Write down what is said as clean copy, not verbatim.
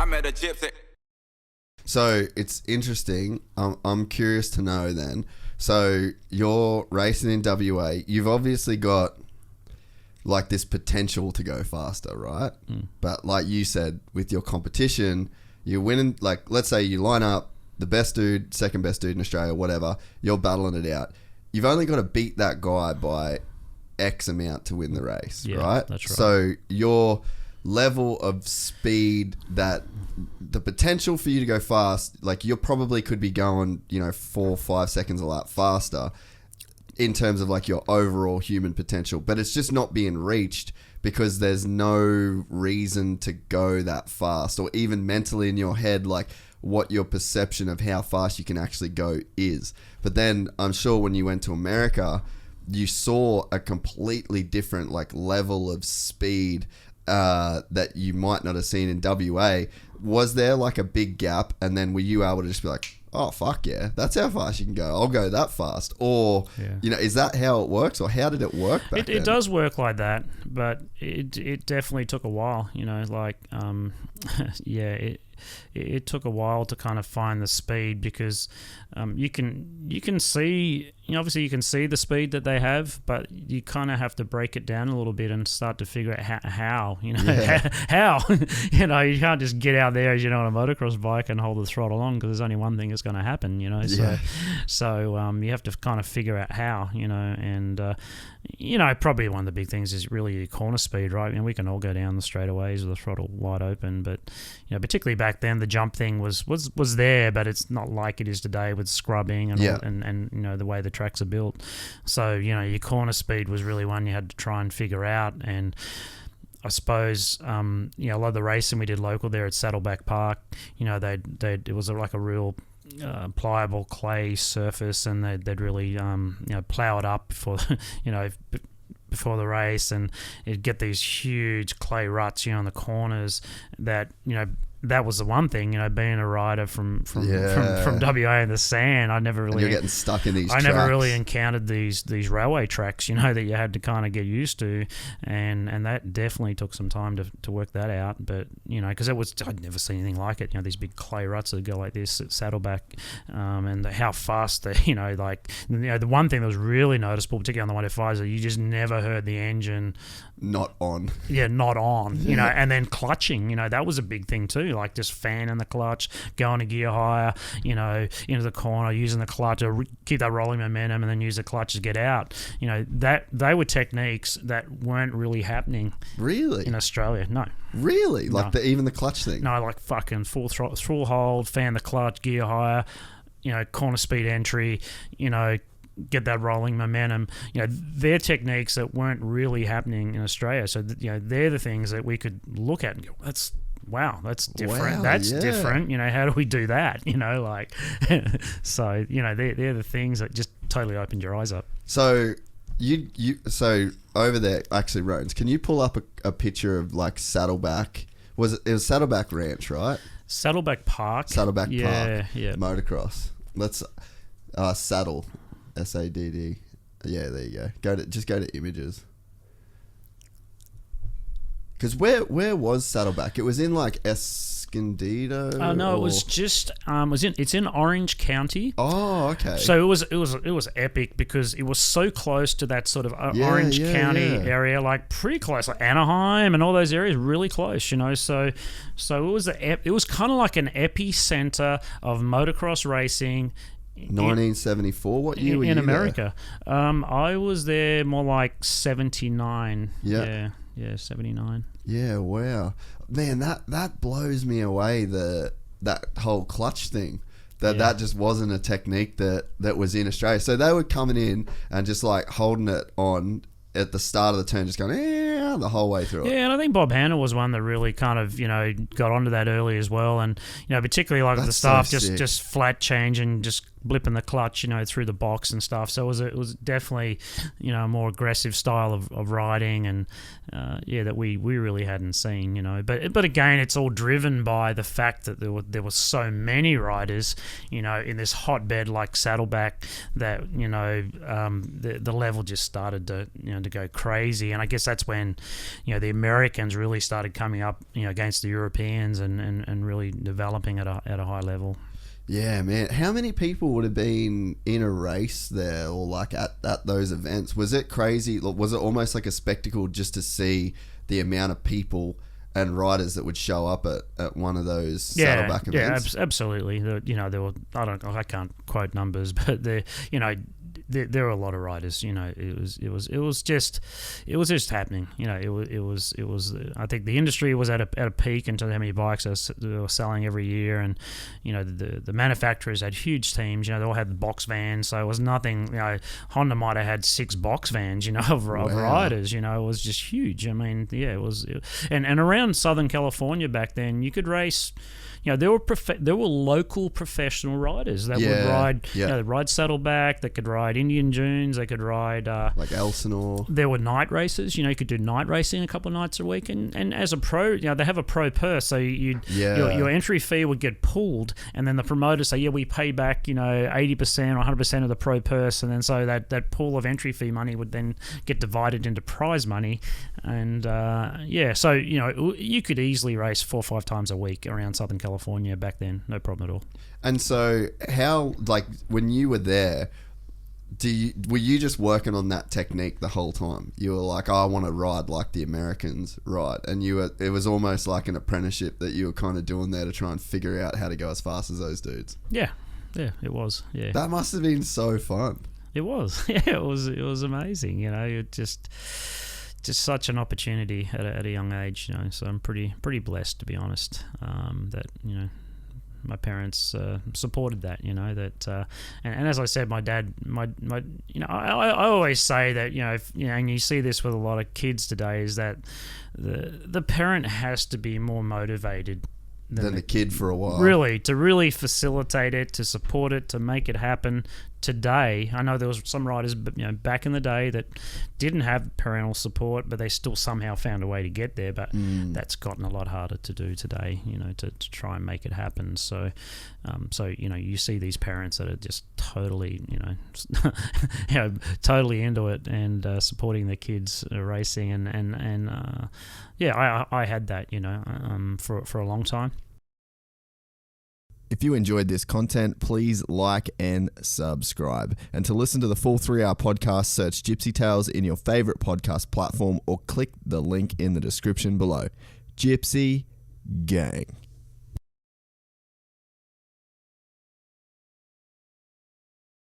I met a gypsy. So it's interesting. I'm curious to know then. So you're racing in WA. You've obviously got like this potential to go faster, right? But like you said, with your competition, you're winning. Like, let's say you line up the best dude, second best dude in Australia, whatever. You're battling it out. You've only got to beat that guy by X amount to win the race, right? That's right. So your level of speed, that the potential for you to go fast, like you probably could be going, 4 or 5 seconds a lap faster in terms of like your overall human potential, but it's just not being reached because there's no reason to go that fast, or even mentally in your head, like what your perception of how fast you can actually go is. But then I'm sure when you went to America, you saw a completely different like level of speed that you might not have seen in WA. Was there like a big gap, and then were you able to just be like, oh fuck yeah, that's how fast you can go, I'll go that fast? Or is that how it works, or how did it work back then? It does work like that, but it definitely took a while, it took a while to kind of find the speed, because you can see, obviously you can see the speed that they have, but you kind of have to break it down a little bit and start to figure out how how you can't just get out there on a motocross bike and hold the throttle on, because there's only one thing that's going to happen, so you have to kind of figure out how, and probably one of the big things is really your corner speed, right? We can all go down the straightaways with the throttle wide open, but particularly back then the jump thing was there, but it's not like it is today with scrubbing and and the way the tracks are built. So your corner speed was really one you had to try and figure out. And I suppose a lot of the racing we did local there at Saddleback Park, it was like a real pliable clay surface, and they'd really plow it up before before the race, and it'd get these huge clay ruts in the corners that that was the one thing, being a rider from WA in the sand, and you're getting stuck in these tracks. Never really encountered these railway tracks, that you had to kind of get used to, and that definitely took some time to work that out. But because I'd never seen anything like it. These big clay ruts that go like this at Saddleback, and how fast they, the one thing that was really noticeable, particularly on the 105s, is that you just never heard the engine not on. Yeah, not on. And then clutching. That was a big thing too. Like just fanning the clutch, going a gear higher, into the corner, using the clutch to keep that rolling momentum, and then use the clutch to get out. That they were techniques that weren't really happening. Really? In Australia, no. Really? Like even the clutch thing? No, like fucking full hold, fan the clutch, gear higher, corner speed entry, get that rolling momentum. They're techniques that weren't really happening in Australia. So they're the things that we could look at and go, that's different. Wow, that's different. How do we do that? So they're the things that just totally opened your eyes up. So so over there, actually, Rones, can you pull up a picture of like Saddleback? It was Saddleback Ranch, right? Saddleback Park. Saddleback Park. Yeah. Motocross. Let's Saddle. SADD. Yeah, there you go. Go to images. Because where was Saddleback? It was in like Escondido. No, it was just it's in Orange County. Oh, okay. So it was epic because it was so close to that sort of Orange County area, like pretty close, like Anaheim and all those areas, really close. So it was kind of like an epicenter of motocross racing. 1974. What year were you in America? I was there more like 79. Yeah, 79. Yeah, wow, man, that blows me away. That whole clutch thing. That just wasn't a technique that was in Australia. So they were coming in and just like holding it on at the start of the turn, just going the whole way through it. Yeah, and I think Bob Hanna was one that really kind of got onto that early as well, and particularly like the staff so just flat changing, just blipping the clutch, through the box and stuff. So it was definitely a more aggressive style of riding, and that we really hadn't seen. But again, it's all driven by the fact that there were so many riders in this hotbed like Saddleback that the level just started to go crazy. And I guess that's when the Americans really started coming up against the Europeans and really really developing at a high level. Yeah, man. How many people would have been in a race there or like at those events? Was it crazy? Was it almost like a spectacle just to see the amount of people and riders that would show up at one of those saddleback events? Yeah, absolutely. There were, I can't quote numbers, but there were a lot of riders. It was just happening. It was. I think the industry was at a peak in terms of how many bikes they were selling every year, and the manufacturers had huge teams. They all had box vans, so it was nothing. Honda might have had 6 box vans. Of riders. It was just huge. I mean, yeah, it was. And around Southern California back then, you could race. There were local professional riders that would ride. They'd ride saddleback. They could ride Indian Dunes. They could ride like Elsinore. There were night races. You could do night racing a couple of nights a week. And as a pro, they have a pro purse, so your entry fee would get pooled, and then the promoters say, we pay back 80% or 100% of the pro purse, and then so that pool of entry fee money would then get divided into prize money, and so you could easily race 4 or 5 times a week around Southern California back then, no problem at all. And so how, like, when you were there, were you just working on that technique the whole time? You were like, I want to ride like the Americans ride, and it was almost like an apprenticeship that you were kind of doing there to try and figure out how to go as fast as those dudes. Yeah, it was. Yeah, that must have been so fun. It was. Yeah, it was amazing. It just such an opportunity at a young age. So I'm pretty blessed, to be honest, that my parents supported that, and as I said, my dad, I always say that, and you see this with a lot of kids today, is that the parent has to be more motivated than the kid for a while. Really, to really facilitate it, to support it, to make it happen. Today, I know there was some riders, back in the day that didn't have parental support, but they still somehow found a way to get there. But that's gotten a lot harder to do today, to try and make it happen. So, you see these parents that are just totally, totally into it and supporting their kids racing, and I had that, for a long time. If you enjoyed this content, please like and subscribe. And to listen to the full 3-hour podcast, search Gypsy Tales in your favorite podcast platform or click the link in the description below. Gypsy Gang.